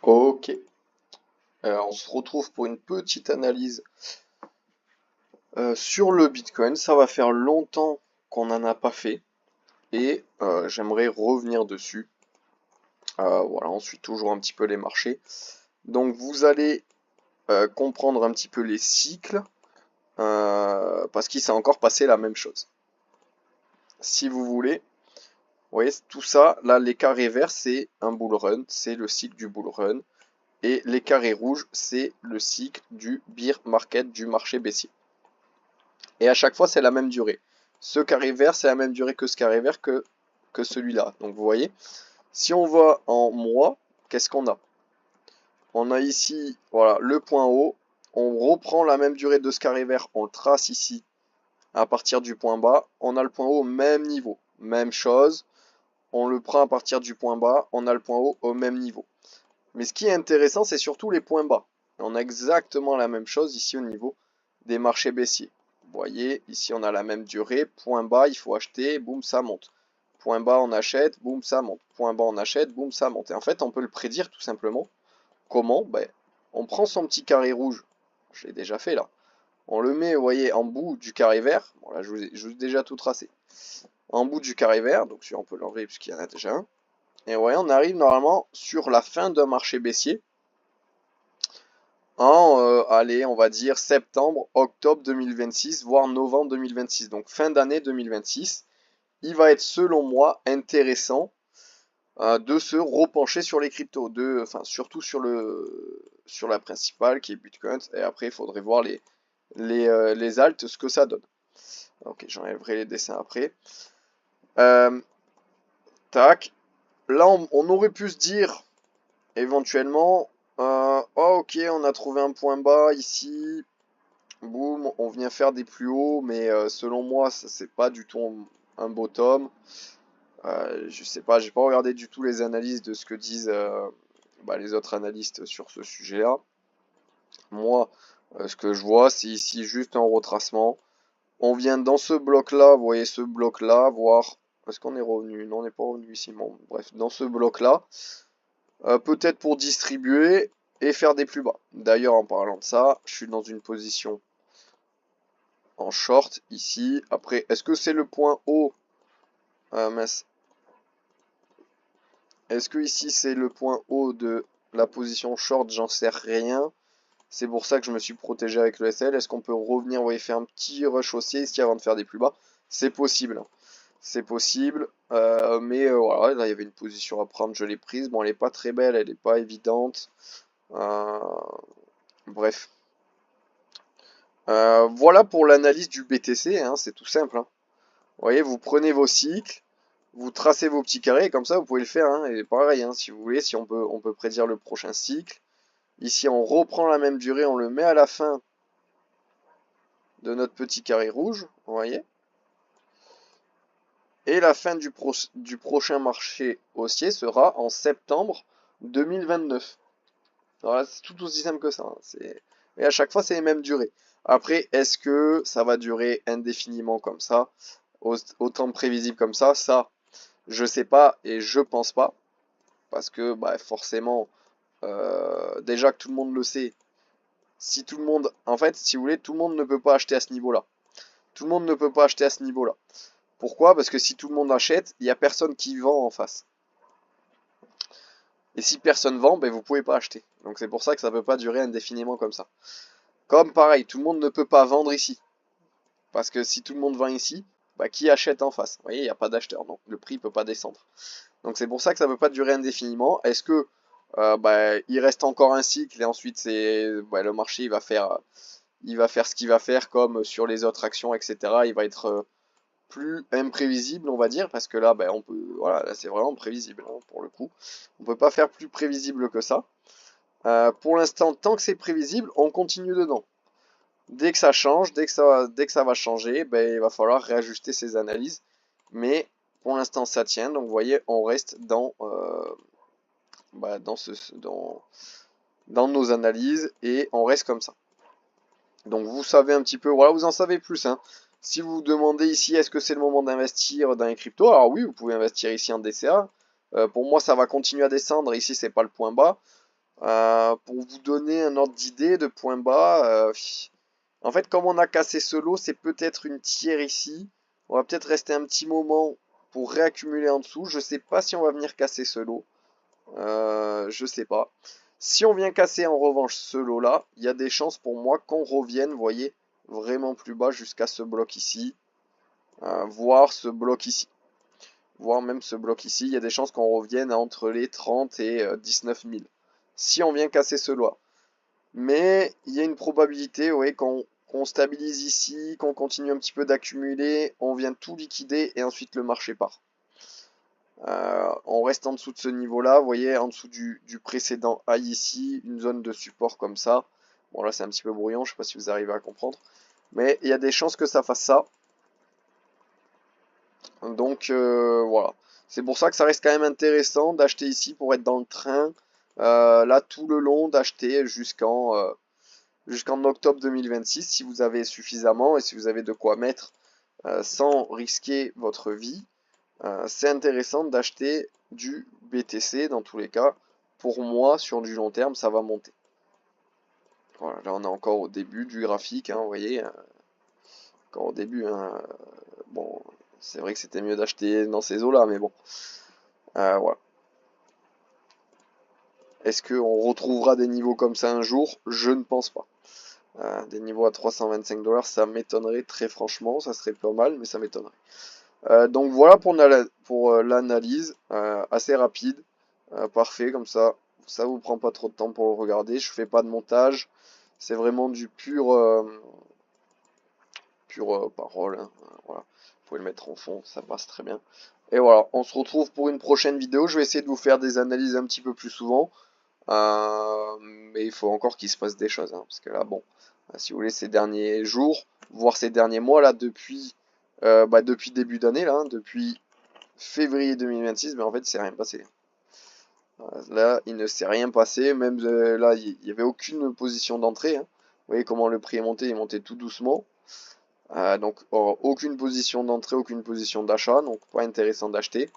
Ok, on se retrouve pour une petite analyse sur le Bitcoin. Ça va faire longtemps qu'on n'en a pas fait et j'aimerais revenir dessus. Voilà, on suit toujours un petit peu les marchés. Donc vous allez comprendre un petit peu les cycles parce qu'il s'est encore passé la même chose. Si vous voulez, vous voyez tout ça, là les carrés verts c'est un bull run, c'est le cycle du bull run. Et les carrés rouges, c'est le cycle du bear market, du marché baissier. Et à chaque fois, c'est la même durée. Ce carré vert, c'est la même durée que ce carré vert que celui-là. Donc vous voyez, si on va en mois, qu'est-ce qu'on a? On a ici, voilà, le point haut. On reprend la même durée de ce carré vert, on le trace ici à partir du point bas. On a le point haut au même niveau. Même chose, on le prend à partir du point bas, on a le point haut au même niveau. Mais ce qui est intéressant, c'est surtout les points bas. On a exactement la même chose ici au niveau des marchés baissiers. Vous voyez, ici on a la même durée. Point bas, il faut acheter, boum, ça monte. Point bas, on achète, boum, ça monte. Point bas, on achète, boum, ça monte. Et en fait, on peut le prédire tout simplement. Comment? Ben, on prend son petit carré rouge. Je l'ai déjà fait là. On le met, vous voyez, en bout du carré vert. Bon, là, je vous ai déjà tout tracé. En bout du carré vert, donc celui-là, on peut l'enlever puisqu'il y en a déjà un. Et ouais, on arrive normalement sur la fin d'un marché baissier en, allez, on va dire septembre, octobre 2026, voire novembre 2026. Donc fin d'année 2026. Il va être, selon moi, intéressant de se repencher sur les cryptos, enfin surtout sur la principale qui est Bitcoin. Et après, il faudrait voir les alts, ce que ça donne. Ok, j'enlèverai les dessins après. Euh, tac. Là, on aurait pu se dire éventuellement, oh ok, on a trouvé un point bas ici. Boum, on vient faire des plus hauts, mais selon moi, ça c'est pas du tout un bottom. Je sais pas, j'ai pas regardé du tout les analyses de ce que disent les autres analystes sur ce sujet-là. Moi, ce que je vois, c'est ici juste un retracement. On vient dans ce bloc-là, vous voyez ce bloc-là, voir. Est-ce qu'on est revenu? Non, on n'est pas revenu ici. Bon, bref, dans ce bloc-là, peut-être pour distribuer et faire des plus bas. D'ailleurs, en parlant de ça, je suis dans une position en short ici. Après, est-ce que c'est le point haut? Mince. Est-ce que ici c'est le point haut de la position short? J'en sais rien. C'est pour ça que je me suis protégé avec le SL. Est-ce qu'on peut revenir, vous voyez, faire un petit rush haussier ici avant de faire des plus bas? C'est possible. C'est possible. Mais voilà, là il y avait une position à prendre, je l'ai prise. Bon, elle n'est pas très belle, elle n'est pas évidente. Euh, bref. Voilà pour l'analyse du BTC, hein, c'est tout simple, hein. Vous voyez, vous prenez vos cycles, vous tracez vos petits carrés, comme ça vous pouvez le faire, hein, et pareil, hein, si vous voulez, si on peut prédire le prochain cycle. Ici, on reprend la même durée, on le met à la fin de notre petit carré rouge, vous voyez. Et la fin du prochain marché haussier sera en septembre 2029. Voilà, c'est tout aussi simple que ça, hein. Et à chaque fois, c'est les mêmes durées. Après, est-ce que ça va durer indéfiniment comme ça, autant prévisible comme ça, je sais pas et je pense pas. Parce que bah, forcément, déjà que tout le monde le sait, si tout le monde, en fait, si vous voulez, tout le monde ne peut pas acheter à ce niveau-là. Tout le monde ne peut pas acheter à ce niveau-là. Pourquoi? Parce que si tout le monde achète, il n'y a personne qui vend en face. Et si personne vend, ben vous pouvez pas acheter. Donc c'est pour ça que ça ne peut pas durer indéfiniment comme ça. Comme pareil, tout le monde ne peut pas vendre ici. Parce que si tout le monde vend ici, bah, qui achète en face? Vous voyez, il n'y a pas d'acheteur, donc le prix ne peut pas descendre. Donc c'est pour ça que ça ne peut pas durer indéfiniment. Est-ce que il reste encore un cycle et ensuite le marché il va faire ce qu'il va faire comme sur les autres actions, etc. Il va être plus imprévisible, on va dire, parce que là, on peut, voilà, là c'est vraiment prévisible, hein, pour le coup. On peut pas faire plus prévisible que ça. Pour l'instant, tant que c'est prévisible, on continue dedans. Dès que ça change, dès que ça va changer, il va falloir réajuster ses analyses. Mais pour l'instant, ça tient. Donc, vous voyez, on reste dans, dans nos analyses et on reste comme ça. Donc, vous savez un petit peu, voilà, vous en savez plus, hein. Si vous vous demandez ici, est-ce que c'est le moment d'investir dans les cryptos? Alors oui, vous pouvez investir ici en DCA. Pour moi, ça va continuer à descendre. Ici, c'est pas le point bas. Pour vous donner un ordre d'idée de point bas, en fait, comme on a cassé ce lot, c'est peut-être une tiers ici. On va peut-être rester un petit moment pour réaccumuler en dessous. Je sais pas si on va venir casser ce lot. Je sais pas. Si on vient casser en revanche ce lot-là, il y a des chances pour moi qu'on revienne, vous voyez, vraiment plus bas jusqu'à ce bloc ici. Voire ce bloc ici. Voire même ce bloc ici. Il y a des chances qu'on revienne entre les 30 et 19 000. Si on vient casser ce lot. Mais il y a une probabilité, ouais, qu'on stabilise ici, qu'on continue un petit peu d'accumuler, on vient tout liquider et ensuite le marché part. On reste en dessous de ce niveau-là, vous voyez, en dessous du précédent high ici, une zone de support comme ça. Bon là c'est un petit peu brouillon, je sais pas si vous arrivez à comprendre. Mais il y a des chances que ça fasse ça. Donc voilà. C'est pour ça que ça reste quand même intéressant d'acheter ici pour être dans le train. Là tout le long d'acheter jusqu'en octobre 2026 si vous avez suffisamment et si vous avez de quoi mettre sans risquer votre vie. C'est intéressant d'acheter du BTC dans tous les cas. Pour moi, sur du long terme, ça va monter. Voilà, là on est encore au début du graphique, hein, vous voyez, encore au début. Hein, bon, c'est vrai que c'était mieux d'acheter dans ces eaux-là, mais bon. Voilà. Est-ce qu'on retrouvera des niveaux comme ça un jour? Je ne pense pas. Des niveaux à 325 $, ça m'étonnerait très franchement, ça serait pas mal, mais ça m'étonnerait. Donc voilà pour l'analyse, assez rapide, parfait comme ça vous prend pas trop de temps pour le regarder, je fais pas de montage, c'est vraiment du pure parole, hein. Voilà, vous pouvez le mettre en fond, ça passe très bien. Et voilà, on se retrouve pour une prochaine vidéo, je vais essayer de vous faire des analyses un petit peu plus souvent, mais il faut encore qu'il se passe des choses, hein, parce que là bon, si vous voulez ces derniers jours, voire ces derniers mois là, depuis début d'année là, hein, depuis février 2026, mais en fait, il s'est rien passé. Là, il ne s'est rien passé, même là, il n'y avait aucune position d'entrée, hein. Vous voyez comment le prix est monté, il est monté tout doucement. Donc, aucune position d'entrée, aucune position d'achat, donc pas intéressant d'acheter.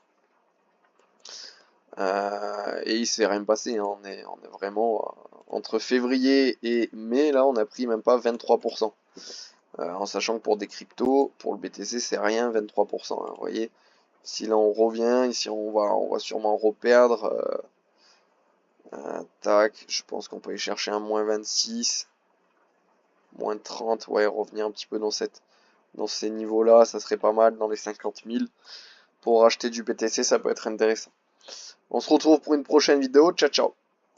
Et il s'est rien passé, hein. On est vraiment entre février et mai, là, on a pris même pas 23%. En sachant que pour des cryptos, pour le BTC, c'est rien, 23%, hein, vous voyez. Si là on revient, ici on va sûrement reperdre. Tac, je pense qu'on peut y chercher un moins 26, moins 30, ouais, revenir un petit peu dans ces niveaux-là, ça serait pas mal, dans les 50 000. Pour acheter du BTC, ça peut être intéressant. On se retrouve pour une prochaine vidéo, ciao ciao.